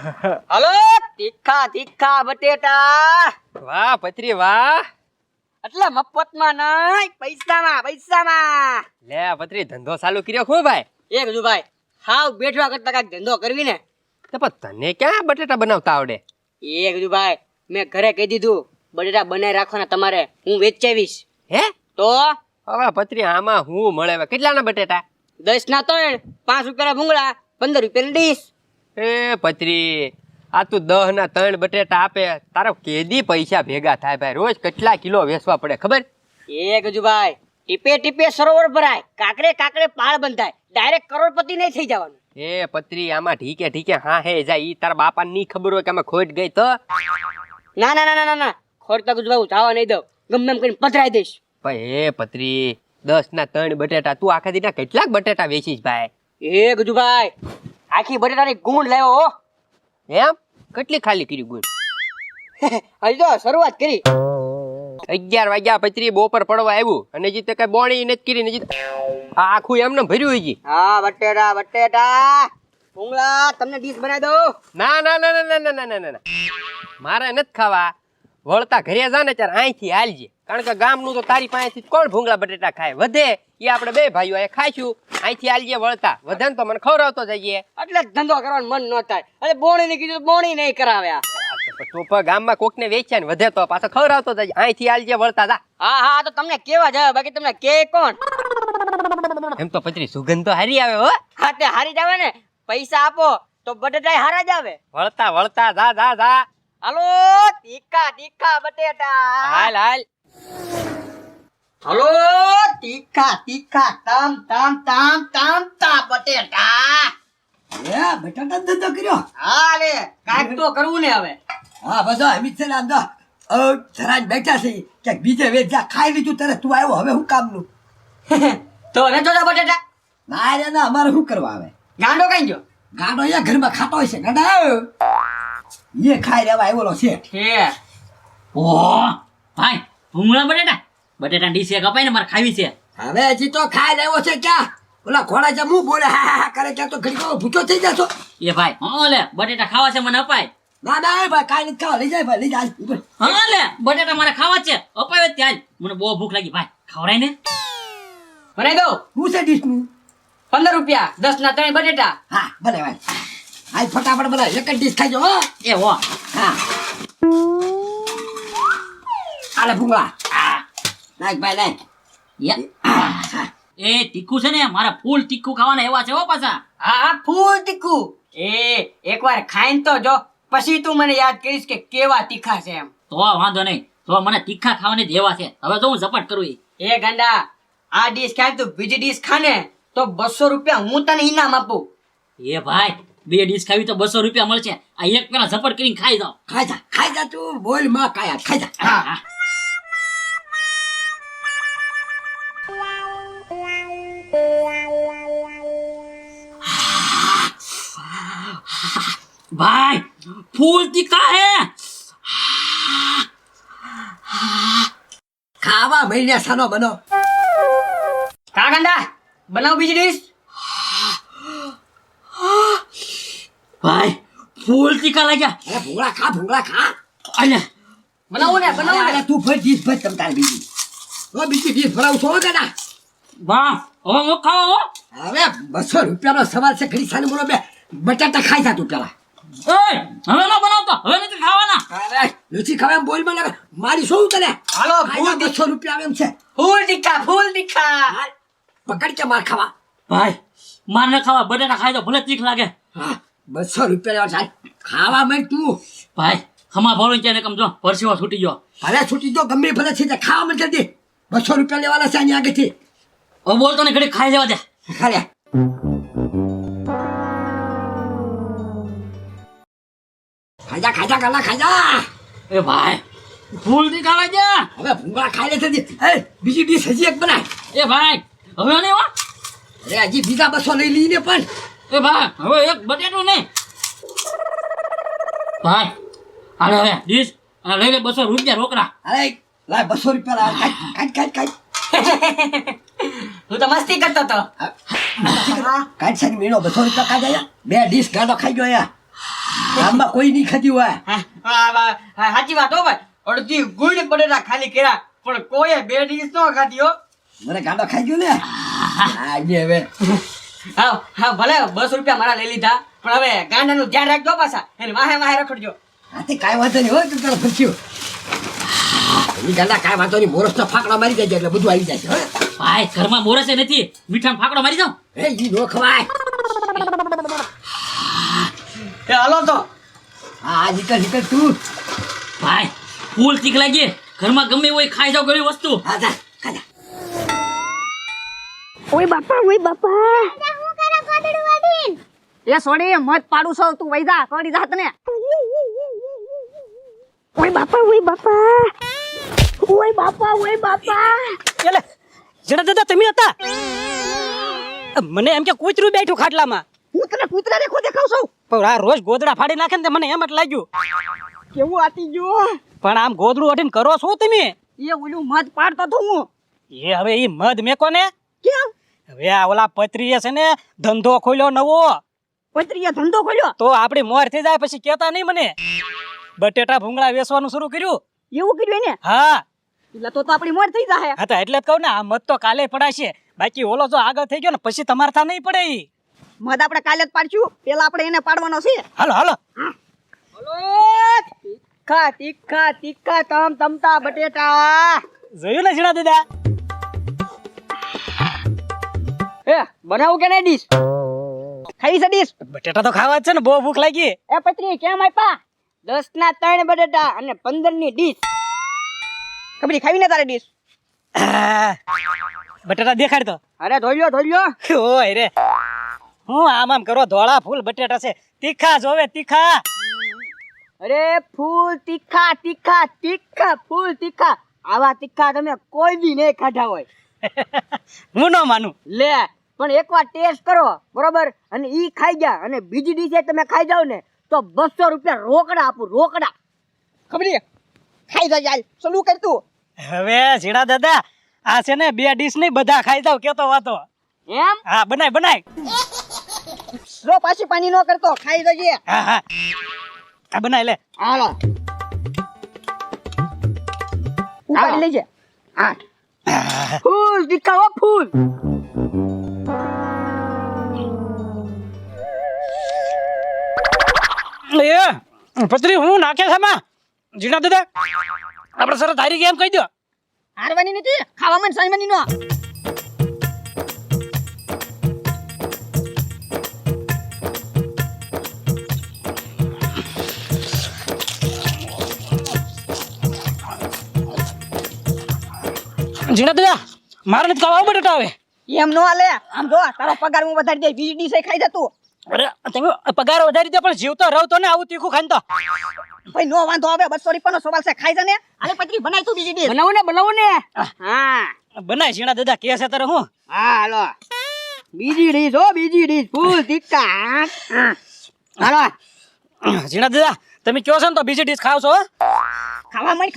હાલો તીખા તીખા બટેટા. વાહ પત્રી વાહ. એટલે મફતમાં નહીં, પૈસામાં પૈસામાં. લે પત્રી ધંધો ચાલુ કર્યો ખૂબ ભાઈ. એ કીધું ભાઈ હાવ બેઠવા કરતા કાંઈક ધંધો કરવી ને. તો પણ તને ક્યાં બટેટા બનાવતા આવડે? એ કીધું ભાઈ મેં ઘરે કહી દીધું બટેટા બનાવી રાખવાના તમારે, હું વેચાવીશ. હે તો હવે પત્રી આમાં હું મળે હવે? કેટલાના બટેટા? 10 ના 3, 5 રૂપિયાના ભૂંગળા, 15 રૂપિયાની ડીશ. એ પત્રી આ તું 10 ના 3 બટેટા આપે, તારો કેદી પૈસા ભેગા થાય ભાઈ? રોજ કેટલા કિલો વેચવા પડે ખબર? એ કીધું ભાઈ ટીપે ટીપે સરોવર ભરાય, કાકરે કાકરે પાળ બંધાય, ડાયરેક્ટ કરોડપતિ નહીં થઈ જવાનું. એ પત્રી આમાં ઠીકે ઠીકે હા હે જાય, ઈ તારા બાપાને ની ખબર હોય કે આમાં ખોટ ગઈ તો? ના ના ના ના ના ખોરતા કીધું ભાઈ હું જવા નહીં દઉં, ગમે એમ કરીને પધરાઈ દઈશ. ભાઈ એ પત્રી 10 ના 3 બટેટા તું આખા દીના કેટલાક બટેટા વેચીશ ભાઈ? એ કીધું ભાઈ આખી બટેટાની ગુણ લાવ્યો હો. એમ કેટલી ખાલી કરી ગુણ? હજી તો શરૂઆત કરી. 11 વાગ્યા પત્રી બપોર પડવા આવ્યું અને હજી તો કઈ બોણી નથી કરી, હજી આ આખું એમને ભર્યું હજી. હા બટેટા બટેટા ભૂંગળા તમને ડીશ બનાવી દઉં. ના ના ના ના ના ના ના ના મારે નથી ખાવા. વળતા ઘરે જા ને ત્યારે અહીંથી હાલજે, કારણ કે ગામનું તો તારી પાસેથી કોણ ભૂંગળા બટેટા ખાય? વધે એ આપણે બે ભાઈઓ એ ખાઈશું. અહીંથી હાલજે, વળતા વધે ને તો મને ખવડાવતો જઈએ. એટલે જ ધંધો કરવાનું મન ન થાય. અરે બોણી ને કીધું બોણી નહીં કરાવ્યા. તો પણ ગામમાં કોક ને વેચ્યા ને વધે તો પાછો ખવડાવતો જઈએ. અહીંથી હાલજે, વળતા જા. હા હા તો તમને કેવા જાય, બાકી તમને કે કોણ? એમ તો પત્રી સુગંધ તો હારી આવે હો. હા તે હારી જ આવે ને, પૈસા આપો તો બટેટા હારા જ આવે. વળતા વળતા જા જા જા. હાલો તીખા તીખા બટેટા. હાલ હાલ. હાલો તીખા તીખા તમ તમ તમ તમ તા બટેટા. બટાટા ધંધો કર્યો. હા લે કાંઈક તો કરવું ને હવે. હા બધા અમિત છે ને આમ તો જરા જ બેઠા છે ક્યાંક બીજે વેચા ખાઈ લીધું તરત તું આવ્યો, હવે હું કામનું? તો ને તો બટેટા ના રે ના, અમારે શું કરવા આવે? ગાંડો કઈ ગયો? ગાંડો અહીંયા ઘરમાં ખાતો હોય છે, ગાંડા એ ખાઈ રહેવા આવ્યો છે. હે ઓહ ભાઈ ભૂંગળા બટેટા બટેટા ડીશ એક અપાય ને મારે ખાવી છે. હવે હજી તો ખાઈ રહ્યો છે. ક્યાં ઓલા ઘોડા છે હું બોલે હા હા કરે ત્યાં તો ઘડી ભૂખો થઈ જશો. એ ભાઈ હા લે બટેટા ખાવા છે મને અપાય. ના ના ભાઈ કાંઈ નથી ખાવા, લઈ જાય ભાઈ લઈ જાય. હા લે બટેટા મારે ખાવા છે, અપાય જ ત્યાં જ. મને બહુ ભૂખ લાગી ભાઈ, ખવડાય ને. બનાવી દો. હું છે ડીશનું? 15 રૂપિયા 10 ના 3 બટેટા. હા ભલે ભાઈ, આજ ફટાફટ બનાવ, એક જ ડીશ ખાઈ જાઓ. એ હો હા આલે ભૂંગળા નાખ ભાઈ નાખ. યા. એ તીખું છે ને, મારા ફૂલ તીખું ખાવાના એવા છે હો પાછા. હા હા ફૂલ તીખું. એકવાર ખાઈને તો જો, પછી તું મને યાદ કરીશ કે કેવા તીખા છે એમ. તો વાંધો નહીં, તો મને તીખા ખાવાની જ એવા છે. હવે તો હું ઝપટ કરું. એ ગાંડા આ ડીશ ખાય તું બીજી ડીશ ખાને તો 200 રૂપિયા હું તને ઇનામ આપું. એ ભાઈ 2 ડીશ ખાવી તો 200 રૂપિયા મળશે. આ એક પેલા ઝપટ કરીને ખાઈ જાઓ. ખાઈ જા તું, બોલ માં કાયા ખાઈ જા. હા હા. भाई फूल तीखा है. ખાવા મહિના સાનો બનો. કા ગાંડા બનાવ બીજી ડીશ. भाई फूल तीखा लगा. અરે ભૂંગળા ખા. अरे બનાવો ને બનાવો ને. અરે તું ફરી ડીશ ભર તમ તારે બીજી. તો બીજી ડીશ ભરાવ છો ગાડા. वाह ओ वो खाओ. હવે 200 રૂપિયાનો સવાલ છે, ઘડી સાને બોલો બે બટાટા ખાઈ જા તું પેલા. ए હવે નો બનાવતો, હવે નથી ખાવાના. અરે લુચી ખાવા એમ બોલ માં લાગે મારી શું તને? હાલો ફૂલ 200 રૂપિયા આવે એમ છે. ફૂલ તીખા ફૂલ તીખા. હાલ, પકડ કે માર ખાવા. ભાઈ માર ન ખાવા, બટેટા ખાઈ તો ભલે તીખ લાગે. હા 200 રૂપિયા લેવા ખાવા માંડ તું. ભાઈ ખમા ભોળું ક્યાં ને કમ જો પરસીઓ છૂટી ગયો. ભલે છૂટી જો ગમે ભલે છે તે ખાવા માંડ જલ્દી. 200 રૂપિયા લેવાના છે અહીંયા આગળથી. હવે બોલતો ને ઘડી ખાઈ જવા દે. ખાલે ખાજા ગલા ખાજા. એ ભાઈ ફૂલ તીખા લાગે. હવે ભૂંગળા ખાઈ લે છે. એ બીજી ડીશ હજી એક બનાય. એ ભાઈ હવે નહીં હો. અરે હજી બીજા 200 લઈ લઈને પણ. એ ભાઈ હવે એક બટેટું નહીં. ભાઈ અરે હવે ડીશ લઈ લે 200 રૂપિયા રોકડા. અરે લાય 200 રૂપિયા લાવ. કાઢ. તું તો મસ્તી કરતો તો. કાઢ સાની મીનો 200 રૂપિયા કાઢ આયા. બે ડીશ ગાડો ખાઈ ગયો યા. ગામમાં કોઈ નહીં ખાતી હોય. સાચી વાત હો ભાઈ, અડધી ગુણ બટેટા ખાલી કર્યા પણ કોઈએ 2 ડીશ નો ખાધી હો. મને ગાંડો ખાઈ ગયો ને. આજે હવે હા હા, ભલે 200 રૂપિયા મારા લઈ લીધા પણ હવે ગાંડાનું ધ્યાન રાખજો પાછા, એને વાહે વાહે રખડજો. હાથે કાંઈ વાંધો નહીં હોય તું તારો ફરક્યું. એ ગાંડા કાંઈ વાંધો નહીં, મોરસનો ફાકડા મારી જાય એટલે બધું આવી જાય છે. હવે ભાઈ ઘરમાં મોરસે નથી, મીઠામાં ફાકડો મારી જાઉં. એ ઈ નો ખવાય. એ હાલો તો. હા નીકળ નીકળ તું. ભાઈ ફૂલ તીખ લાગી, ઘરમાં ગમે હોય ખાઈ જાવ ગમે વસ્તુ. હા જા ખાજા. ઓય બાપા હું કરે ગોદડું વાડીન એ સોડી મત પાડું છો તું વઈ જા કરી જા તને ઓય બાપા એટલે જણા દાદા તમે હતા? મને એમ કે કૂતરું બેઠું ખાટલામાં. કૂતરા રે ખોદે ખાવ છો પણ આ રોજ ગોદડા ફાડી નાખે ને તે મને એમ જ લાગ્યું. કેવું આતી ગયો પણ આમ ગોદડું અડીને કરો છો તમે? એ ઓલું મત પાડતો તો હું એ હવે ઈ મધ મેકો ને. કેમ હવે આ ઓલા પત્રીએ છે ને ધંધો ખોલ્યો નવો, પત્રીએ ધંધો ખોલ્યો તો આપડી મોર થઈ જાય પછી કેતા નહીં મને. બટેટા ભૂંગળા વેચવાનું શરૂ કર્યું. એવું કર્યું ને હા એટલે તો આપણી મોર થઈ જાહે હા, તો એટલે જ કહું ને આ મધ તો કાલે પડાશે, બાકી ઓલો જો આગળ થઈ ગયો ને પછી તમારે થા નહીં પડે ઈ. મત આપણે કાલે જ પાડશું, પેલા આપણે એને પાડવાનો છે. હાલો હાલો. તીખા તીખા તીખા તમતા બટેટા. જોયું ને જીણા દાદા? એ બનાવું કે નહીં ડીશ? ખાઈ છે ડીશ બટેટા તો ખાવા જ છે ને, બહુ ભૂખ લાગી. એ પત્રી કેમ આપ્યા? 10 ના 3 બટેટા અને 15 ની ડીશ. ખબરી ખાવી ને તારે ડીશ? બટેટા દેખાડ તો. અરે ધોઈ લ્યો. ઓય રે, હું આમ કરો, ધોળા ફૂલ બટેટા છે, તીખા જોવે તીખા. અરે ફૂલ તીખા તીખા તીખા ફૂલ તીખા. આવા તીખા તમે કોઈ દી નહીં ખાધા હોય. હું ન માનું. લે પણ એકવાર ટેસ્ટ કરો બરોબર, અને ઈ ખાઈ જા અને બીજી ડીશે તમે ખાઈ જાવ ને તો 200 રૂપિયા રોકડા આપું, રોકડા. ખબરી ખાઈ જા ચાલ સલું કર તું. હવે જીણા દાદા આ છે ને 2 ડીશ નહીં બધા ખાઈ જાવ કેતો વાતો. એમ હા બનાય. લો પાછી પાણી નો કરતો, ખાઈ જજે. હા હા આ બનાય લે. હાલો ઉપાડી લેજે. હા ફૂલ તીખા હો ફૂલ. એ પત્રી હું નાખે છે માં જીણા દાદા? આપણે સરસ ધારી કેમ કહી દો. હારવાની નથી, ખાવામાં સાઈમની નો. જીણા દાદા મારે નથી ખાવા બટેટા આવે. એમ નો હાલે, આમ જો તારો પગાર હું વધારી દે, બીજી ડીશ ખાઈ જતું. અરે તમે પગાર વધારી દો પણ જીવતો રહો તો ને આવું તીખું ખાઈને તો. ભાઈ નો વાંધો આવે, 200 રૂપિયાનો સવાલ છે, ખાઈ જા ને. આલે પત્રી બનાય તું બીજી ડીશ. બનાવું ને. હા બનાય જીણા દાદા કે છે તારે હું. હા હાલો બીજી ડીશ હો, બીજી ડીશ ફૂલ તીખા. હાલો જીણા દાદા તમે કયો છો ને તો બીજી ડીશ ખાવ છો? ખાવા માંડ.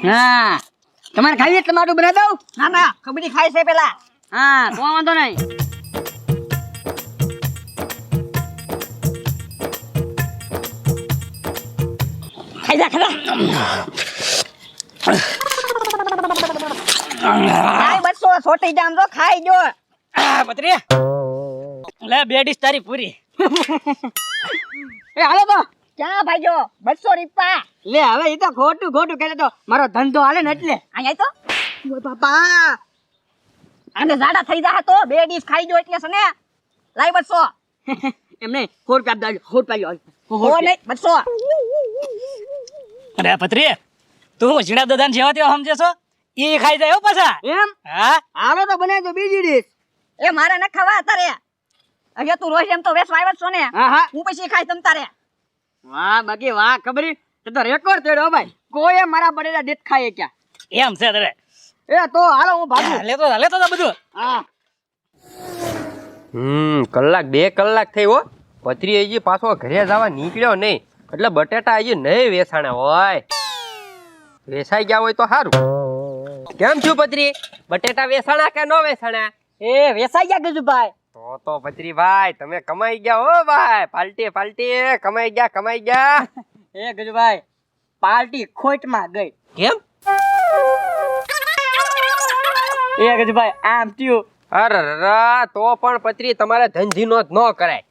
હા તમારે ખાવી એટલે માટું બનાવી દઉં. ના ખબરી ખાઈ છે પેલા. હા તો વાંધો નહીં. ખાઈ જા ખાઈ 200 છોટી જામ તો ખાઈ જો. પત્રી લે 2 ડીશ તારી પૂરી. એ હાલો તો. ક્યાં ભાઈજો 200 રૂપિયા? લે હવે એ તો ખોટું કહે તો મારો ધંધો હાલે ને એટલે. અહીંયા તો ઓય બાપા આને જાડા થઈ જા તો 2 ડીશ ખાઈ જો એટલે છે ને. લાઈ 200 એમને 100 રૂપિયા આપજો. હો નહીં 200. અરે પત્રી તું જીણા દાદા જેવા તેવા સમજે છો? ઈ ખાઈ જાય હો પાછા. એમ હા હાલો તો બનાવી દો બીજી ડીશ. એ મારે ન ખાવા તારે. હવે તું રોજ એમ તો વેસવા આવ્યો છો ને. હા હું પછી ખાઈ તમ તારે. વાહ બાકી વાહ ખબરી તો રેકોર્ડ તોડ્યો ભાઈ. કોઈ મારા બટેટા ડેટ ખાય ક્યાં. એમ છે તારે. એ તો હાલો હું ભાગું. લેતો તા બધું. હા કલાક 2 કલાક થઈ હો, પત્રી હજી પાછો ઘરે જવા નીકળ્યો નહીં, એટલે બટેટા હજી નહીં વેસાણા હોય. વેસાઈ ગયા હોય તો સારું. કેમ છું પત્રી, બટેટા વેસાણા કે ન વેસાણા? એ વેસાઈ ગયા ગજુભાઈ. તો પત્રી ભાઈ તમે કમાઈ ગયા હો ભાઈ, પાલટી પાલટી કમાઈ ગયા. એ ગજુભાઈ પાર્ટી ખોટમાં ગઈ. કેમ? એ ગજુભાઈ આમ થયું. અરે તો પણ પત્રી તમારે ધંધીનો જ ન કરાય.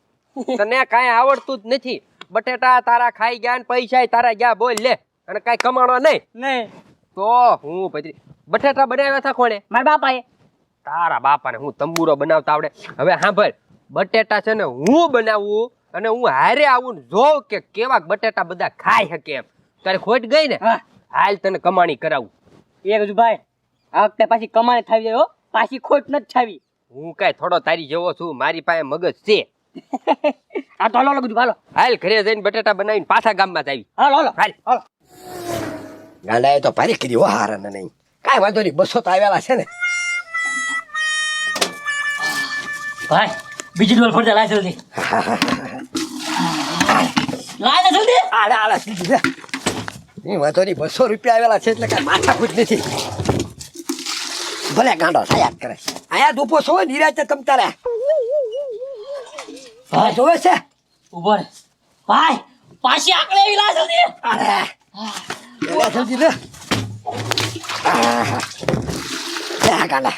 તને કાંઈ આવડતું જ નથી. બટેટા તારા ખાઈ ગયા ને પૈસા તારા ગયા, બોલ લે, અને કાંઈ કમાણો નહીં. નહીં તો હું પત્રી બટેટા બનાવ્યા હતા કોણે? મારા બાપાએ. તારા બાપાને હું તંબુરો બનાવતા આવડે. હવે સાંભળ, બટેટા છે ને હું બનાવું અને હું હારે આવું ને જોઉં કે કેવા બટેટા બધા ખાઈ શકે એમ. તારે ખોટ ગઈ ને, હા. હાલ તને કમાણી કરાવું. એ ગજુભાઈ આ વખતે પાછી કમાણી થાવી જાય હો, પાછી ખોટ નથી થાવી. હું કાંઈ થોડો તારી જેવો છું, મારી પાસે મગજ છે. આ તો હાલો ગજુભાઈ હાલો. હાલ ઘરે જઈને બટેટા બનાવીને પાછા ગામમાં જ આવી. હાલો હાલો હાલ. હાલો. ગાંડાએ તો ભારી કરી હો હારાને નહીં. કાંઈ વાંધો નહીં, 200 તો આવેલા છે ને. ભાઈ બીજી ડોલ ફરતા લાય જલ્દી. લાય ને જલ્દી. આડા આડા સીધી છે. નહીં વાંધો નહીં, 200 રૂપિયા આવેલા છે એટલે કાંઈ માથાકૂટ નથી. ભલે ગાંડો થયા જ કરે. આયા દુપો છો નિરાતે તમ તારે. ભાઈ જોવે છે. ઉભો રે. ભાઈ પાછી આકડે આવી લાય જલ્દી. અરે એલા જલ્દી લે. ગાંડા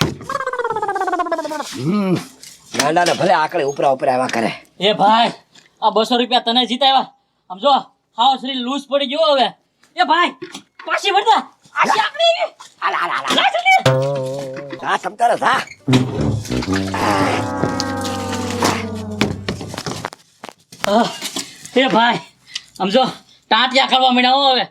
ગાંડાને ભલે આકડે ઉપરા ઉપરા એવા કરે. એ ભાઈ આ 200 રૂપિયા તને જીતાવ્યા. આમ જો હાવ શરીર લૂઝ પડી ગયો હવે. એ ભાઈ પાછી ભરતા. આછી આકડે આવી. આલા આલા આલા. લાય જલ્દી. જા તમ તારે જા. એ ભાઈ આમ જો ટાંટિયા કરવા માંડ્યા હો હવે.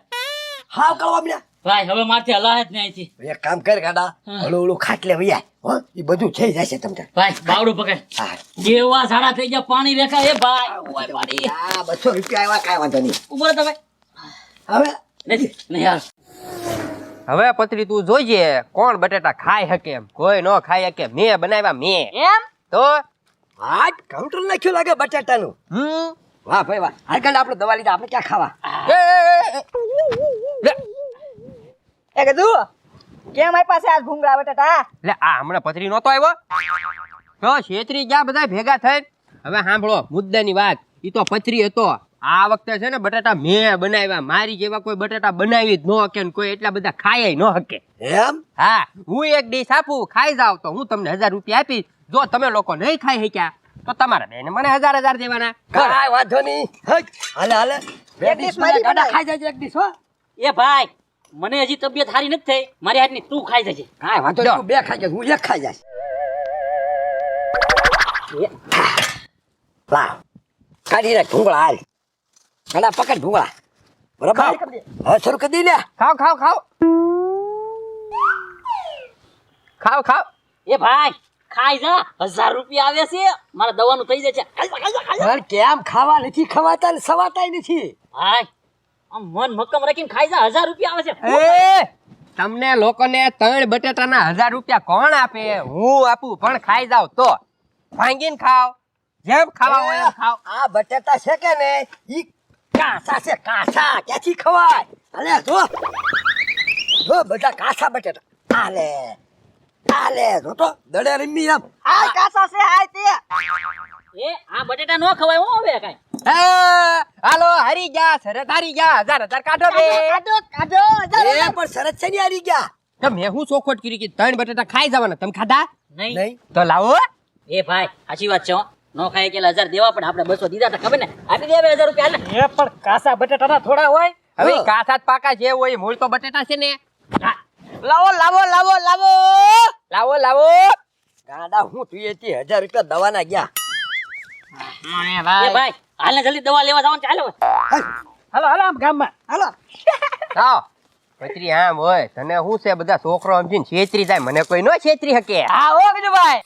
હાવ કરવા મળ્યા. ભાઈ હવે મારથી હલાય જ નહીં અહીંથી. એક કામ કર ગાંડા, હળું હળું ખાટલે વૈયા. હો એ બધું થઈ જશે તમ તારે. ભાઈ બાવડું પકડ. હા. જેવા ઝાડા થઈ ગયા પાણી રેખા. એ ભાઈ ઓય મારી. આ 200 રૂપિયા આવ્યા, કાંઈ વાંધો નહીં. ઉભો રહે તો ભાઈ. હવે નથી નહીં યાર. હવે પત્રી તું જોઈજે કોણ બટેટા ખાઈ શકે એમ. કોઈ ન ખાઈ શકે. મેં બનાવ્યા મેં. એમ તો આજ કાઉન્ટર નાખ્યું લાગે બટાટાનું. વાહ ભાઈ વાહ. હાલ ગાંડા આપણે દવા લીધા, આપણે ક્યાં ખાવા? લે એ ગજુ કેમ આઈ પાસે આજ ભૂંગળા બટાટા? લે આ હમણાં પથરી નહોતો આવ્યો તો છેતરી ગયા બધા ભેગા થઈને. હવે સાંભળો મુદ્દાની વાત. ઈ તો પથરી હતો. આ વખતે છે ને બટાટા મેં બનાવ્યા. મારી જેવા કોઈ બટાટા બનાવી જ ન શકે ને કોઈ એટલા બધા ખાય ન શકે. એમ? હા, હું એક ડીશ આપું, ખાઈ જાવ તો હું તમને 1000 રૂપિયા આપીશ. જો તમે લોકો નહીં ખાઈ શક્યા તો તમારા બેને મને 1000 દેવાના. કાંઈ વાંધો નહીં. હટ. હાલે હાલે. બે એક ડીશ ડીશ મારી ગાંડા બનાય. ખાઈ જાય એક ડીશ હો. એ ભાઈ મને હજી તબિયત સારી નથી થઈ. મારી હાથની તું ખાઈ જજે. કાંઈ વાંધો નહીં, તું બે ખાઈ જાય, હું એક ખાઈ જાય. લાવ કાઢી નાખ ભૂંગળા. હાલ ગાંડા પકડ ભૂંગળા. બરાબર હવે શરૂ કરી દઈ લે. ખાઓ ખાઓ ખાઓ ખાઓ ખાઓ. એ ભાઈ ખાઈ જા. 1000 રૂપિયા આવે છે. મારા દવાનું થઈ જાય છે. ખાઈ જા, ખાઈ જા, ખાઈ જા. પણ કેમ ખાવા નથી ખવાતા ને સવાતાય નથી? ભાઈ આમ મન મક્કમ રાખીને ખાઈ જા. 1000 રૂપિયા આવે છે. એ તમને લોકોને 3 બટેટાના 1000 રૂપિયા કોણ આપે? હું આપું, પણ ખાઈ જાવ તો ભાંગીને ખાઓ. જેમ ખાવા હોય એમ ખાઓ. આ બટાટા છે કે ને ઈ કાચા છે, કાચા. ક્યાંથી ખવાય? અલે જો જો બધા કાચા બટાટા. આલે આલે જો તો દડે રમી એમ. આ કાસા છે હાય તે. એ આ બટેટા નો ખવાય હો હવે કાઈ. હાલો હારી ગયા, શરત હારી ગયા. 1000 કાઢો બે. કાઢો કાઢો એ પણ શરત છે ની હારી ગયા. તો મેં હું ચોખવટ કરી કે 3 બટેટા ખાઈ જવાના. તમે ખાધા? નહીં. નહીં તો લાવો. એ ભાઈ સાચી વાત છે હો. નો ખાય કે 1000 દેવા પણ આપણે 200 દીધા હતા ખબર ને. આપી દે હવે 1000 રૂપિયા. હાલ ને. એ પણ કાસા બટેટાના થોડા હોય. હવે હા. કાસાત પાકા જે હોય મૂળ તો બટેટા છે ને. લાવો લાવો લાવો લાવો. લાવો લાવો. ગાડા હું તું એથી 1000 રૂપિયા દવાના ગયા. એ ભાઈ હાલ ને જલ્દી દવા લેવા જવાનું ચાલો. હાલો હાલો આમ ગામમાં હાલો લાવો. પત્રી આમ હોય તને શું છે બધા છોકરો સમજીને છેતરી જાય. મને કોઈ નો છેતરી શકે. હા ઓ ગજુભાઈ.